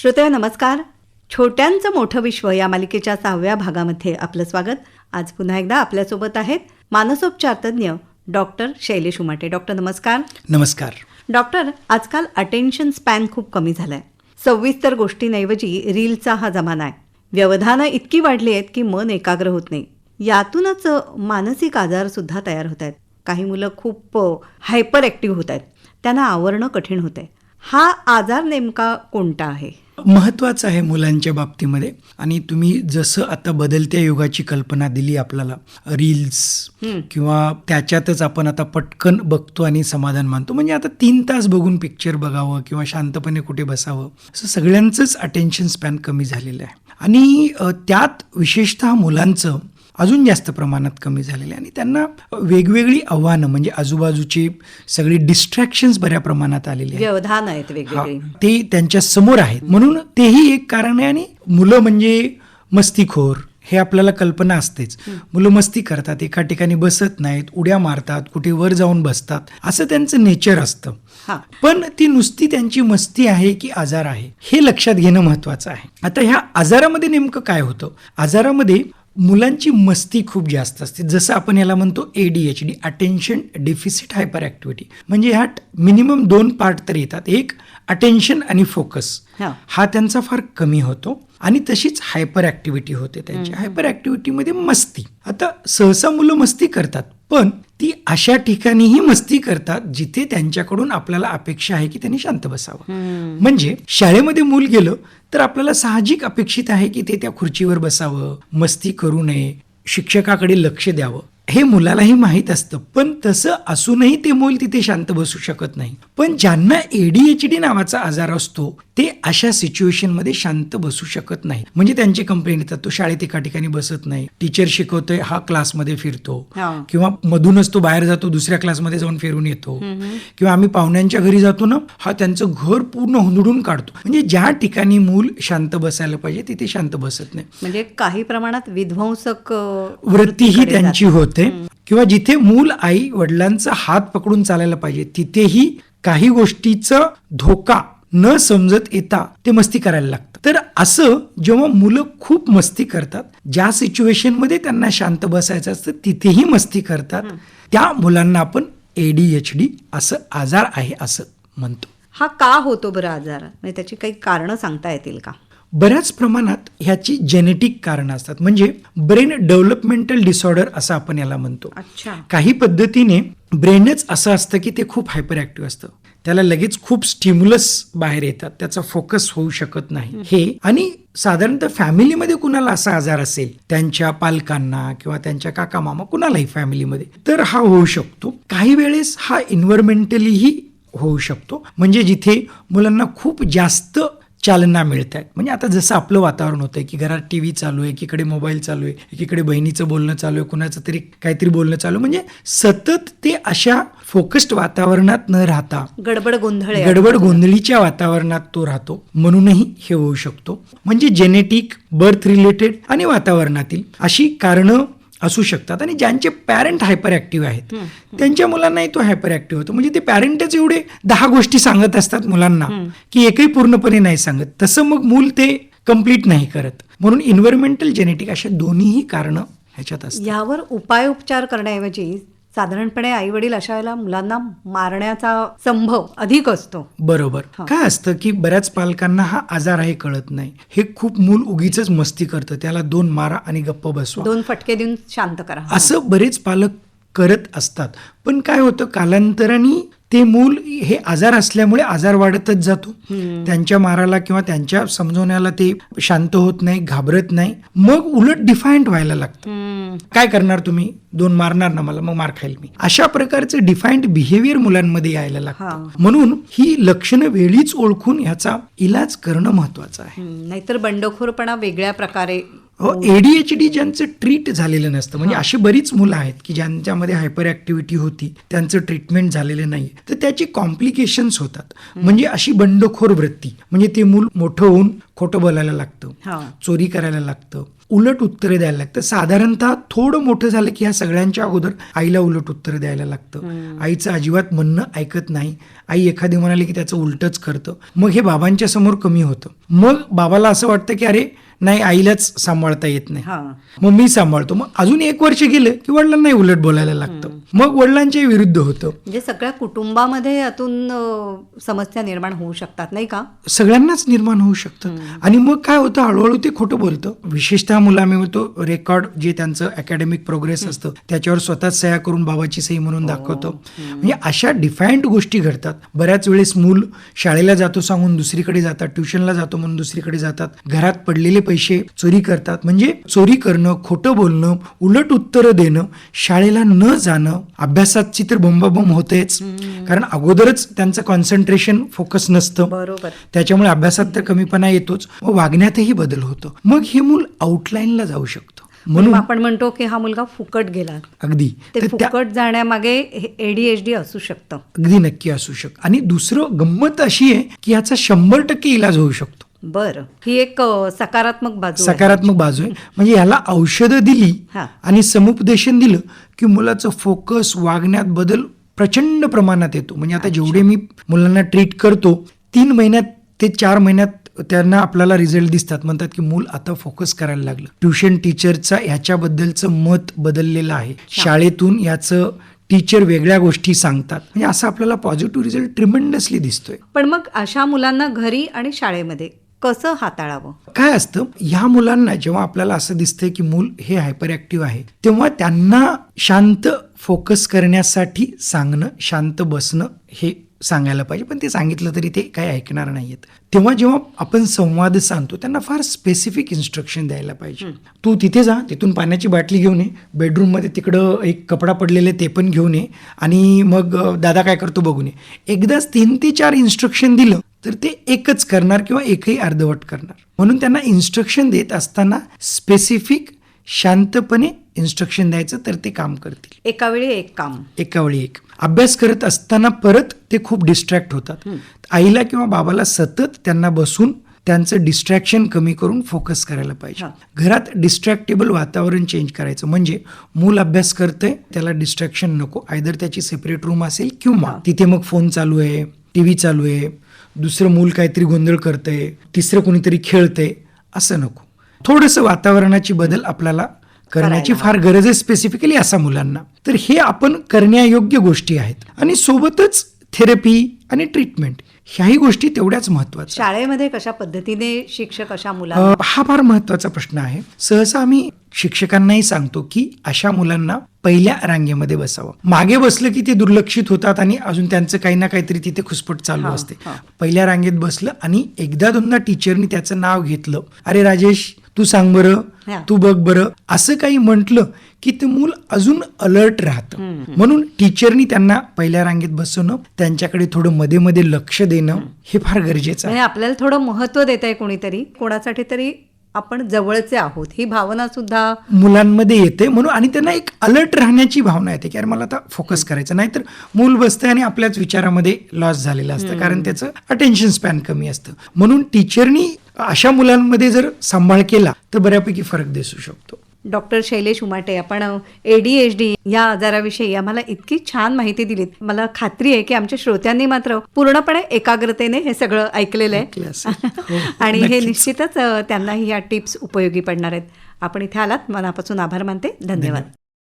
श्रोते नमस्कार. छोट्यांचं मोठं विश्व या मालिकेच्या 6व्या भागामध्ये आपलं स्वागत. आज पुन्हा एकदा आपल्यासोबत आहेत मानसोपचार तज्ज्ञ डॉक्टर शैलेश उमाटे. डॉक्टर नमस्कार. नमस्कार. डॉक्टर, आजकाल अटेन्शन स्पॅन खूप कमी झालाय. 26 गोष्टींऐवजी रीलचा हा जमाना आहे. व्यवधानं इतकी वाढली आहेत की मन एकाग्र होत नाही. यातूनच मानसिक आजार सुद्धा तयार होत आहेत. काही मुलं खूप हायपर ॲक्टिव्ह होत आहेत. त्यांना आवरणं कठीण होत आहे. हा आजार नेमका कोणता आहे? महत्वाचं आहे मुलांच्या बाबतीमध्ये. आणि तुम्ही जसं आता बदलत्या युगाची कल्पना दिली आपल्याला, रील्स किंवा त्याच्यातच आपण आता पटकन बघतो आणि समाधान मानतो. म्हणजे आता 3 तास बघून पिक्चर बघावं किंवा शांतपणे कुठे बसावं, असं सगळ्यांचंच अटेन्शन स्पॅन कमी झालेलं आहे. आणि त्यात विशेषतः मुलांचं अजून जास्त प्रमाणात कमी झालेले आणि त्यांना वेगवेगळी आव्हानं, म्हणजे आजूबाजूची सगळी डिस्ट्रॅक्शन्स बऱ्या प्रमाणात आलेली आहेत. व्यवधान आहेत वेगवेगळी, ते त्यांच्या समोर आहेत. म्हणून तेही एक कारण आहे. आणि मुलं म्हणजे मस्तीखोर हे आपल्याला कल्पना असतेच. मुलं मस्ती करतात, एका ठिकाणी बसत नाहीत, उड्या मारतात, कुठे वर जाऊन बसतात, असं त्यांचं नेचर असतं. पण ती नुसती त्यांची मस्ती आहे की आजार आहे हे लक्षात घेणं महत्वाचं आहे. आता ह्या आजारामध्ये नेमकं काय होतं? आजारामध्ये मुलांची मस्ती खूप जास्त असते. जसं आपण याला म्हणतो ADHD, attention deficit hyper activity. म्हणजे ह्यात मिनिमम 2 पार्ट तर येतात. एक अटेन्शन आणि फोकस हा त्यांचा फार कमी होतो. आणि तशीच हायपर ॲक्टिव्हिटी होते त्यांची. हायपर ॲक्टिव्हिटीमध्ये मस्ती. आता सहसा मुलं मस्ती करतात, पण ती अशा ठिकाणीही मस्ती करतात जिथे त्यांच्याकडून आपल्याला अपेक्षा आहे की त्यांनी शांत बसावं. म्हणजे शाळेमध्ये मूल गेलं तर आपल्याला साहजिक अपेक्षित आहे की ते त्या खुर्चीवर बसावं, मस्ती करू नये, शिक्षकाकडे लक्ष द्यावं. हे मुलालाही माहीत असतं. पण तसं असूनही ते मूल तिथे शांत बसू शकत नाही. पण ज्यांना ADHD नावाचा आजार असतो ते अशा सिच्युएशनमध्ये शांत बसू शकत नाही. म्हणजे त्यांची कंप्लेंट येतात, तो शाळेत एका ठिकाणी बसत नाही, टीचर शिकवतोय हा क्लासमध्ये फिरतो, किंवा मधूनच तो बाहेर जातो, दुसऱ्या क्लासमध्ये जाऊन फिरून येतो, किंवा आम्ही पाहुण्यांच्या घरी जातो ना, हा त्यांचं घर पूर्ण हुंदडून काढतो. म्हणजे ज्या ठिकाणी मूल शांत बसायला पाहिजे तिथे शांत बसत नाही. म्हणजे काही प्रमाणात विध्वंसक वृत्तीही त्यांची होते. किंवा जिथे मूल आई वडिलांचा हात पकडून चालायला पाहिजे तिथेही काही गोष्टीचा धोका न समजत येता ते मस्ती करायला लागतं. तर असं जेव्हा मुलं खूप मस्ती करतात, ज्या सिच्युएशनमध्ये त्यांना शांत बसायचं असतं तिथेही मस्ती करतात, त्या मुलांना आपण ADHD असं आजार आहे असं म्हणतो. हा का होतो बरं आजार? म्हणजे त्याची काही कारणं सांगता येतील का? बऱ्याच प्रमाणात ह्याची जेनेटिक कारणं असतात. म्हणजे ब्रेन डेव्हलपमेंटल डिसऑर्डर असं आपण याला म्हणतो. काही पद्धतीने ब्रेनच असं असतं की ते खूप हायपर ॲक्टिव्ह असतं. त्याला लगेच खूप स्टिम्युलस बाहेर येतात, त्याचा फोकस होऊ शकत नाही. हे आणि साधारणतः फॅमिलीमध्ये कुणाला असा आजार असेल, त्यांच्या पालकांना किंवा त्यांच्या काका मामा कुणालाही फॅमिलीमध्ये, तर हा होऊ शकतो. काही वेळेस हा एन्व्हायरमेंटलीही होऊ शकतो. म्हणजे जिथे मुलांना खूप जास्त चालना मिळत आहेत. म्हणजे आता जसं आपलं वातावरण होतंय की घरात TV चालू आहे, एकीकडे मोबाईल चालू आहे, एकीकडे बहिणीचं बोलणं चालू आहे, कुणाचं तरी काहीतरी बोलणं चालू आहे. म्हणजे सतत ते अशा फोकस्ड वातावरणात न राहता गडबड गोंधळीच्या वातावरणात तो राहतो. म्हणूनही हे होऊ शकतो. म्हणजे जेनेटिक, बर्थ रिलेटेड आणि वातावरणातील अशी कारणं असू शकतात. आणि ज्यांचे पॅरेंट हायपर ॲक्टिव्ह आहेत त्यांच्या मुलांनाही तो हायपर ॲक्टिव्ह होतो. म्हणजे ते पॅरेंटच एवढे 10 गोष्टी सांगत असतात मुलांना की एकही पूर्णपणे नाही सांगत. तसं मग मूल ते कम्प्लीट नाही करत. म्हणून इन्व्हायरमेंटल, जेनेटिक अशा दोन्हीही कारणं ह्याच्यात असतात. यावर उपायोपचार करण्याऐवजी साधारणपणे आई वडील अशा वेळेला मुलांना मारण्याचा संभव अधिक असतो. बरोबर. काय असतं की बऱ्याच पालकांना हा आजार आहे कळत नाही. हे खूप मूल उगीच मस्ती करतं, त्याला 2 मारा आणि गप्प बसवा, 2 फटके देऊन शांत करा, असं बरेच पालक करत असतात. पण काय होतं, कालांतराने ते मूल हे आजार असल्यामुळे आजार वाढतच जातो. त्यांच्या माराला किंवा त्यांच्या समजवण्याला ते शांत होत नाही, घाबरत नाही. मग उलट डिफायंट व्हायला लागतं. काय करणार तुम्ही? 2 मारणार ना मला, मग मार खाईल मी. अशा प्रकारचं डिफायंट बिहेवियर मुलांमध्ये यायला लागतं. म्हणून ही लक्षणं वेळीच ओळखून ह्याचा इलाज करणं महत्वाचं आहे. नाहीतर बंडखोरपणा वेगळ्या प्रकारे. ADHD ज्यांचं ट्रीट झालेलं नसतं, म्हणजे अशी बरीच मुलं आहेत की ज्यांच्यामध्ये हायपर ॲक्टिव्हिटी होती, त्यांचं ट्रीटमेंट झालेलं नाही, तर त्याची कॉम्प्लिकेशन्स होतात. म्हणजे अशी बंडखोर वृत्ती, म्हणजे ते मूल मोठं होऊन खोटं बोलायला लागतं, चोरी करायला लागतं, उलट उत्तरे द्यायला लागतं. साधारणतः थोडं मोठं झालं की ह्या सगळ्यांच्या अगोदर आईला उलट उत्तर द्यायला लागतं. आईचं अजिबात म्हणणं ऐकत नाही. आई एखादी म्हणाली की त्याचं उलटच करतं. मग हे बाबांच्या समोर कमी होतं. मग बाबाला असं वाटतं की अरे नाही, आईलाच सांभाळता येत नाही, मग मी सांभाळतो. मग अजून 1 वर्ष गेलं की वडिलांनाही उलट बोलायला लागतं. मग वडिलांच्या विरुद्ध होतं. म्हणजे सगळ्या कुटुंबामध्ये यातून समस्या निर्माण होऊ शकतात, नाही का? सगळ्यांनाच निर्माण होऊ शकतात. आणि मग काय होतं, हळूहळू ते खोटं बोलतं. विशेषतः मुलं, आम्ही म्हणतो रेकॉर्ड जे त्यांचं अकॅडमिक प्रोग्रेस असतं त्याच्यावर स्वतःच सह्या करून बाबाची सही म्हणून दाखवतो. म्हणजे अशा डिफाईन्ड गोष्टी घडतात. बऱ्याच वेळेस मूल शाळेला जातो सांगून दुसरीकडे जातात, ट्युशनला जातो म्हणून दुसरीकडे जातात, घरात पडलेले पैसे चोरी करतात. म्हणजे चोरी करणं, खोटं बोलणं, उलट उत्तरं देणं, शाळेला न जाणं, अभ्यासाची तर बंबाबंब होतेच, कारण अगोदरच त्यांचं कॉन्सन्ट्रेशन फोकस नसतं. बरोबर. त्याच्यामुळे अभ्यासात तर कमीपणा येतोच, मग वागण्यातही बदल होतो. मग हे मूल आउटलाईनला जाऊ शकतं. म्हणून आपण म्हणतो की हा मुलगा फुकट गेला. अगदी. ते फुकट जाण्यामागे ADHD असू शकतं. अगदी नक्की असू शकतं. आणि दुसरं गंमत अशी आहे की याचा 100% इलाज होऊ शकतो. बरं, ही एक सकारात्मक बाजू आहे. म्हणजे याला औषधं दिली आणि समुपदेशन दिलं की मुलाचं फोकस, वागण्यात बदल प्रचंड प्रमाणात येतो. म्हणजे आता जेवढे मी मुलांना ट्रीट करतो, 3 महिन्यात ते 4 महिन्यात त्यांना आपल्याला रिझल्ट दिसतात. म्हणतात की मूल आता फोकस करायला लागलं. ट्युशन टीचरचा ह्याच्याबद्दलचं मत बदललेलं आहे. शाळेतून याचं टीचर वेगळ्या गोष्टी सांगतात. म्हणजे असं आपल्याला पॉझिटिव्ह रिझल्ट ट्रिमेंडसली दिसतोय. पण मग अशा मुलांना घरी आणि शाळेमध्ये कसं हाताळावं? काय असतं, ह्या मुलांना जेव्हा आपल्याला असं दिसतंय की मूल हे हायपर ऍक्टिव्ह आहे, तेव्हा त्यांना शांत फोकस करण्यासाठी सांगणं, शांत बसणं हे सांगायला पाहिजे. पण ते सांगितलं तरी ते काही ऐकणार नाहीयेत. तेव्हा जेव्हा आपण संवाद सांगतो त्यांना फार स्पेसिफिक इन्स्ट्रक्शन द्यायला पाहिजे. तू तिथे जा, तिथून पाण्याची बाटली घेऊन ये, बेडरूममध्ये तिकडं एक कपडा पडलेले ते पण घेऊन ये, आणि मग दादा काय करतो बघून ये. एकदाच 3 ते 4 इन्स्ट्रक्शन दिलं तर ते एकच करणार किंवा एकही अर्धवट करणार. म्हणून त्यांना इन्स्ट्रक्शन देत असताना स्पेसिफिक शांतपणे इन्स्ट्रक्शन द्यायचं, तर ते काम करतील. एकावेळी एक काम, एकावेळी एक. अभ्यास करत असताना परत ते खूप डिस्ट्रॅक्ट होतात. आईला किंवा बाबाला सतत त्यांना बसून त्यांचं डिस्ट्रॅक्शन कमी करून फोकस करायला पाहिजे. घरात डिस्ट्रॅक्टेबल वातावरण चेंज करायचं. म्हणजे मूल अभ्यास करतंय, त्याला डिस्ट्रॅक्शन नको. आयदर त्याची सेपरेट रूम असेल किंवा तिथे मग फोन चालू आहे, टीव्ही चालू आहे, दुसरं मूल काहीतरी गोंधळ करतंय, तिसरं कोणीतरी खेळतंय, असं नको. थोडंसं वातावरणाची बदल आपल्याला करण्याची फार गरज आहे, स्पेसिफिकली असा मुलांना. तर हे आपण करण्यायोग्य गोष्टी आहेत. आणि सोबतच थेरपी आणि ट्रीटमेंट ह्याही गोष्टी तेवढ्याच महत्वाच्या. शाळेमध्ये कशा पद्धतीने शिक्षक अशा मुलांना, हा फार महत्वाचा प्रश्न आहे. सहसा आम्ही शिक्षकांनाही सांगतो की अशा मुलांना पहिल्या रांगेमध्ये बसावं. मागे बसलं की ते दुर्लक्षित होतात आणि अजून त्यांचं काही ना काहीतरी तिथे खुसपट चालू असते. पहिल्या रांगेत बसलं आणि एकदा दोनदा टीचरनी त्याचं नाव घेतलं, अरे राजेश तू सांग बरं, तू बघ बरं, असं काही म्हटलं की ते मूल अजून अलर्ट राहतं. म्हणून टीचरनी त्यांना पहिल्या रांगेत बसवणं, त्यांच्याकडे थोडं मध्ये मध्ये लक्ष देणं हे फार गरजेचं आहे. आपल्याला थोडं महत्व देत आहे कोणीतरी, कोणासाठी तरी आपण जवळचे आहोत ही भावना सुद्धा मुलांमध्ये येते. म्हणून आणि त्यांना एक अलर्ट राहण्याची भावना येते की अरे मला आता फोकस करायचं. नाहीतर मूल बसतंय आणि आपल्याच विचारामध्ये लॉस झालेलं असतं, कारण त्याचं अटेन्शन स्पॅन कमी असतं. म्हणून टीचरनी अशा मुलांमध्ये जर सांभाळ केला तर बऱ्यापैकी फरक दिसू शकतो. डॉक्टर शैलेश उमाटे, आपण ADHD या आजाराविषयी आम्हाला इतकी छान माहिती दिलीत. मला खात्री आहे की आमच्या श्रोत्यांनी मात्र पूर्णपणे एकाग्रतेने हे सगळं ऐकलेलं आहे आणि हे निश्चितच त्यांनाही या टिप्स उपयोगी पडणार आहेत. आपण इथे आलात, मनापासून आभार मानते. धन्यवाद.